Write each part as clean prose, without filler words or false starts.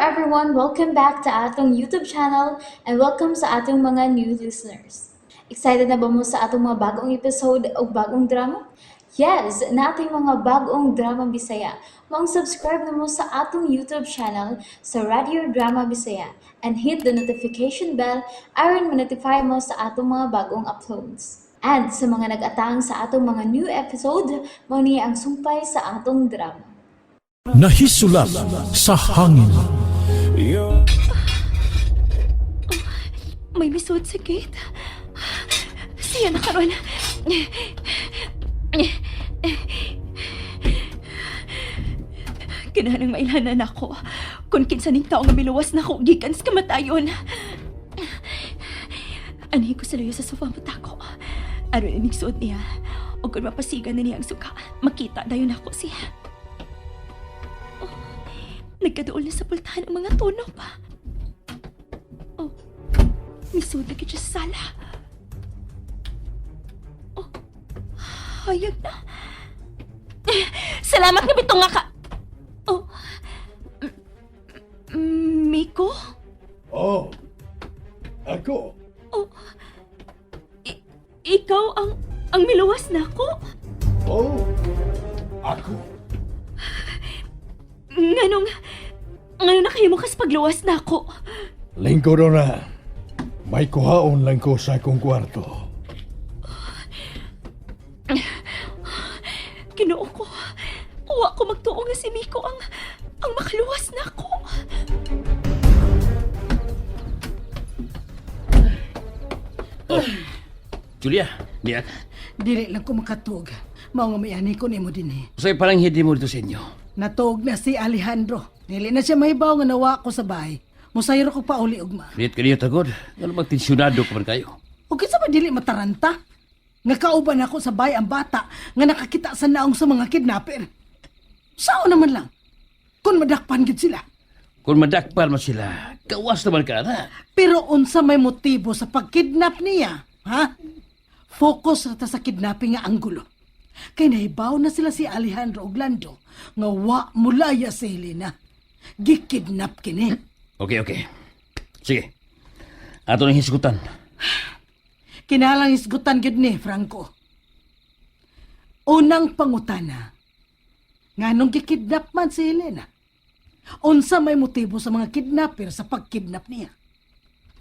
everyone, welcome back to atong YouTube channel and welcome sa atong mga new listeners. Excited na ba mo sa atong mga bagong episode o bagong drama? Yes, na ating mga bagong drama Bisaya. Mag-subscribe na mo sa atong YouTube channel sa Radio Drama Bisaya and hit the notification bell aron ma-notify mo sa atong mga bagong uploads. And sa mga nag-atang sa atong mga new episode, mo niya ang sumpay sa atong drama. Nahisulat sa hangin. May misud sa gate. Siya na karon. Kinahanglan mailhanan ako. Kung kinsa ning tawo nga miluwas na ako gikan sa kamatayon. Anhi ko sa luyo sa sofa matako. Aron inig suot niya. O kung mapasigan na niya ang suka, makita dayon ako siya. Nagkaduol na sa pultahan ang mga tono pa. Oh, misud na siya sa sala. Oh, hayag na. Salamat nga bitong nga ka. Oh, Miko? Oh, ako. Oh, ikaw ang miluwas na ako? Oh, ako. Nganong nakahimo ka sa pagluwas na ako? Lingko na. May kuhaon lang ko sa akong kwarto. Ginoo ko. Wa ko magtuo nga si Miko ang makaluwas na ako. Julia, diyan. Dili lang ko makatug. Mao nga mayani ko nimo dinhi. Usay parang hindi mo dito sa inyo. Natug na si Alejandro. Dili na siya mahibaw nga nawa ko sa bahay. Musayro ko pa uli ugma. Liit ka niyo tagod. Ano bang tensyonado ka man kayo? O kinsa ba dili mataranta? Nga kauban ako sa bahay ang bata nga nakakita sa naong sa mga kidnapper. Sao naman lang? Kung madakpan gid sila. Kung madakpan mo sila, kawas naman ka na. Pero unsa may motibo sa pagkidnap niya? Ha? Focus rata sa kidnapping nga anggulo. Kay nahibaw na sila si Alejandro ug Lando nga wa mulaya si Helena. Gikidnap kini. Okay. Sige. Ato nang hisgutan. Kinalang isgutan gid ni Franco. Unang pangutana. Nganong gikidnap man si Helena? Unsa may motibo sa mga kidnapper sa pagkidnap niya?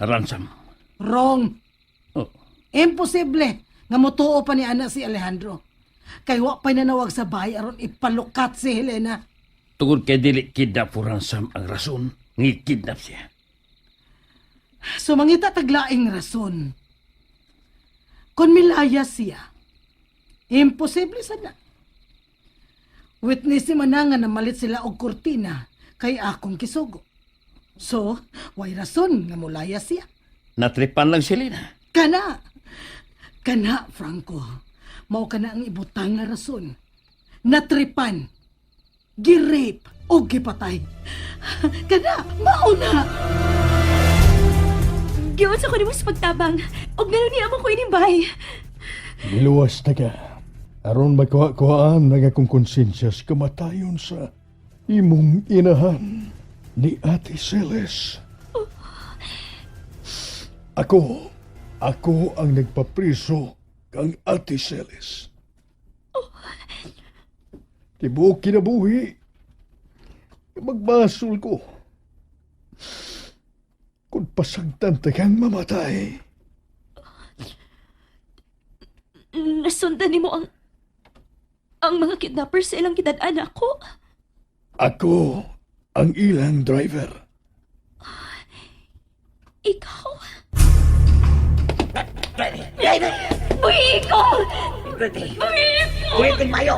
Ransom. Wrong. Oh. Imposible nga motuo pa ni ana si Alejandro. Kay wa pa'y nanawag sa bahay aron ipalukat si Helena. Tungod kay dili kidnap for ransom ang rason ngi kidnap siya. So mangita taglaing rason. Kung milaya siya, imposible sana. Witness si manangan na malit sila og kurtina kay akong kisugo. So, way rason nga mulaya siya. Natripan lang si Lina. Kana, Franco. Mao kana ang ibutang nga rason. Natripan, girape, o gipatay. Kana, mao na. Giwan sa ko ni mo sa pagtabang. Og gano'n niya mo ko inibay. Niluwas na ka. Aron magkuhaan na akong konsensya sa kamatayon sa imong inahan ni Ate Celes. Ako ang nagpapriso kang Ate Celes. Tibuok kinabuhi. Magbasol ko. Kung pasagtan kang mamatay. Nasundan ni mo ang mga kidnappers sa ilang kidad-an ako. Ako ang ilang driver. Ikaw? Buiko! Ulitin tayo!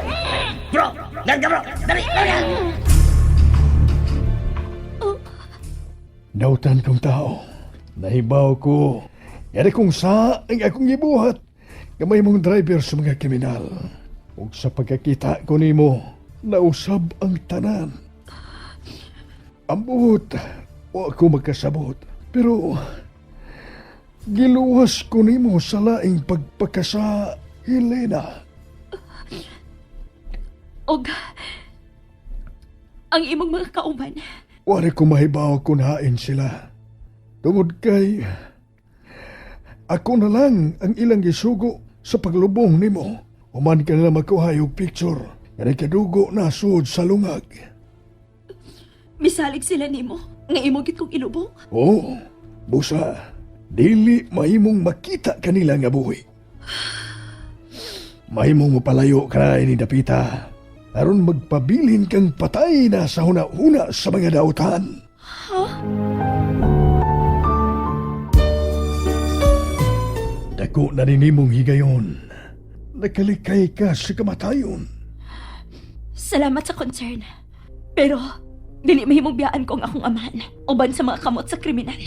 Bro! Larga bro! Dali! Larga! Nautan kong tao. Nahibaw ko. Yari kung sa ang akong gibuhat. Kamay mong driver sa mga kriminal. Ug sa pagkakita ko nimo, nausab ang tanan. Ambot, o ako magkasabot. Pero, giluwas ko nimo sa laing pagpakasa Helena. Og ang imong mga kauban Wari ko mahibaw kung hain sila. Tungod kay... Ako na lang ang ilang gisugo sa paglubong nimo. Human ka nila makuha yung picture. Nga kadugo na sud sa lungag. Misalig sila nimo. Nga imugit kong ilubong. Oo, busa. Dili mahimong makita kanila nga buhi. Mahimong mapalayo ka na ini dapita. Aron magpabilin kang patay na sa huna-huna sa mga dautan. Dako na ninimong higayon. Nakalikay ka sa kamatayon. Salamat sa concern. Pero, dili mahimong biyaan kong akong amahan. Uban sa mga kamot sa kriminal.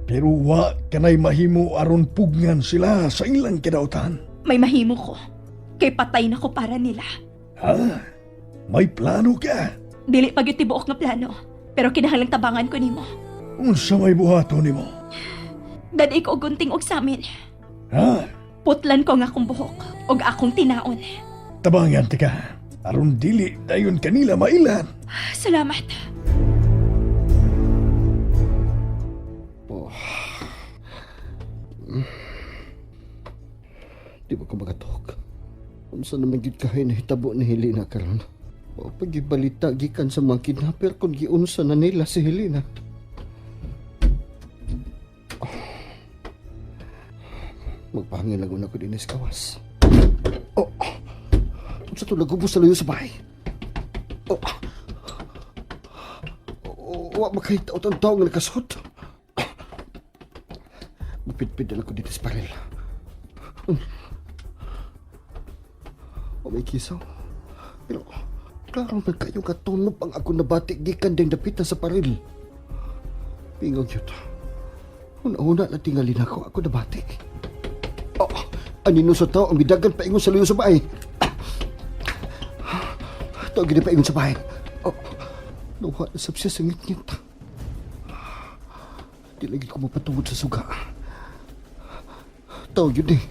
Pero wa kanay mahimo aron pugngan sila sa ilang kidautan. May mahimo ko. Kay patay na ko para nila. Ha? May plano ka? Dili pag yung tibuok nga plano. Pero kinahanglang tabangan ko nimo. Unsa may buhato nimo? Dadi ko og gunting og samin. Ha? Putlan ko nga akong buhok. Og akong tinaon. Tabangan tika. Aron dili dayon kanila mailan. Salamat. Di ba ko magatok? Unsa naman gid kahay na hitabo ni Helena karon? O pagibalita gikan sa mga kidnapper kung giunsa na nila si Helena. Magpahangin lang una ko din sa kawas. Oh, unsa to nagubos sa layo sa bahay? Oh, wa makahita o taong nga nakasot. Mapitpid na ako dito sa parel. O may kisaw. Pero, klaro man kayo katunop ang ako nabatik gikan ding dapitan sa paril. Pingog yun. Una-una na tingalin ako nabatik. Oh, anino sa tao ang bidagan paingon sa luyo sa bahay. Tao gini paingon sa bahay. Oh, nawa na sabsiya sa ngit-ngit. Di lagi ko mapatungod sa suga. Tao yun eh.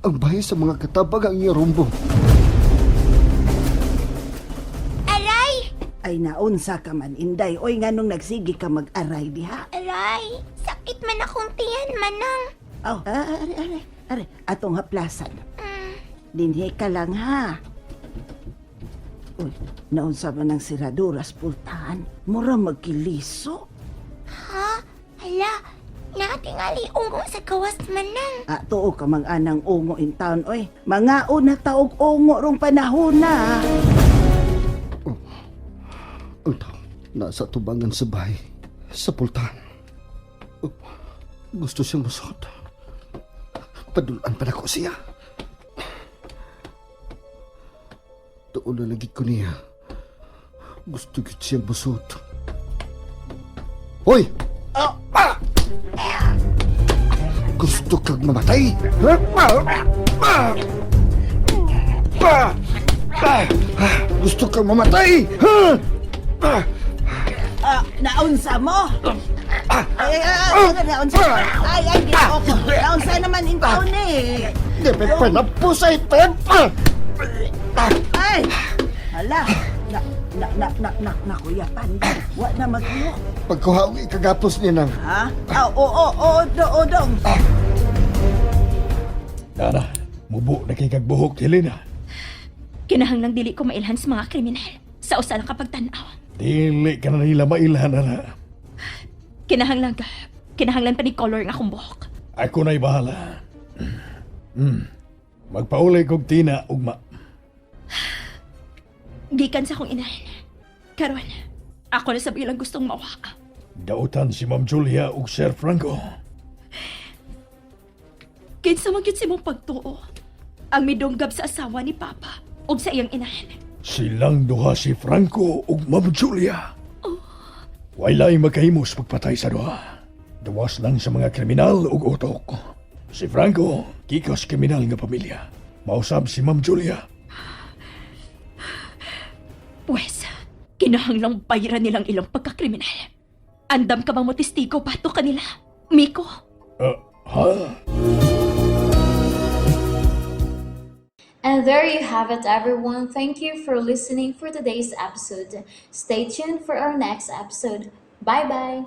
Ang bahay sa mga katabag ang iyong rumbo. Aray! Ay naunsa ka man, Inday. Oy, nganong nagsigi ka mag-aray diha? Aray! Sakit man akong tiyan, manang. Oh, are. Atong haplasan. Dinhi ka lang, ha? Uy, naunsa man ang siraduras pultahan. Mura magkiliso. Ha? Hala, natingali ungo sa gawas, manang. Tuo ka mang anang ungo in town, oy. Mga una taog ungo rong panahon na. Ang tao, nasa tubangan sa bahay, sa pultahan. Oh, gusto siyang masot. Padulaan pa na ko siya. Doon na lagi ko niya. Gusto git siyang masot. Hoy! Gusto kang mamatay? Gusto kang mamatay? Naunsa mo? Naunsa mo? Ay, ginoo ko. Naunsa naman in town eh. Debe pa na po sa itepa! Ay! Hala! Nakuya Panday. Wa na mag-iyo. Pagkuhawi kagapos niya ng... Ha? Oo, dong. Nana, mubo na kay kagbuhok, Helena. Kinahanglang dili ko mailhan sa mga kriminal. Sa usa lang kapag tanaw. Dili ka na nila mailan, Nana. Kinahanglan pa ni color nga akong buhok. Ako na'y bahala. Magpaulay kog tina, ugma. Gikan sa akong inahin. Karon, ako na sa bilang gustong mawa. Dautan si Ma'am Julia ug Sir Franco. Kinsa man gyud si mong pagtuo. Ang midunggab sa asawa ni Papa ug sa iyang inahin. Silang duha si Franco ug Ma'am Julia. Walay makahimos pagpatay sa duha. Dawas lang sa mga kriminal ug utok. Si Franco, kikas kriminal nga pamilya. Mausab si Ma'am Julia. Pwes, kinahanglang bayaran nilang ilang pagkakriminal. Andam ka bang mo testigo bato kanila? Miko? Ha? And there you have it, everyone. Thank you for listening for today's episode. Stay tuned for our next episode. Bye bye.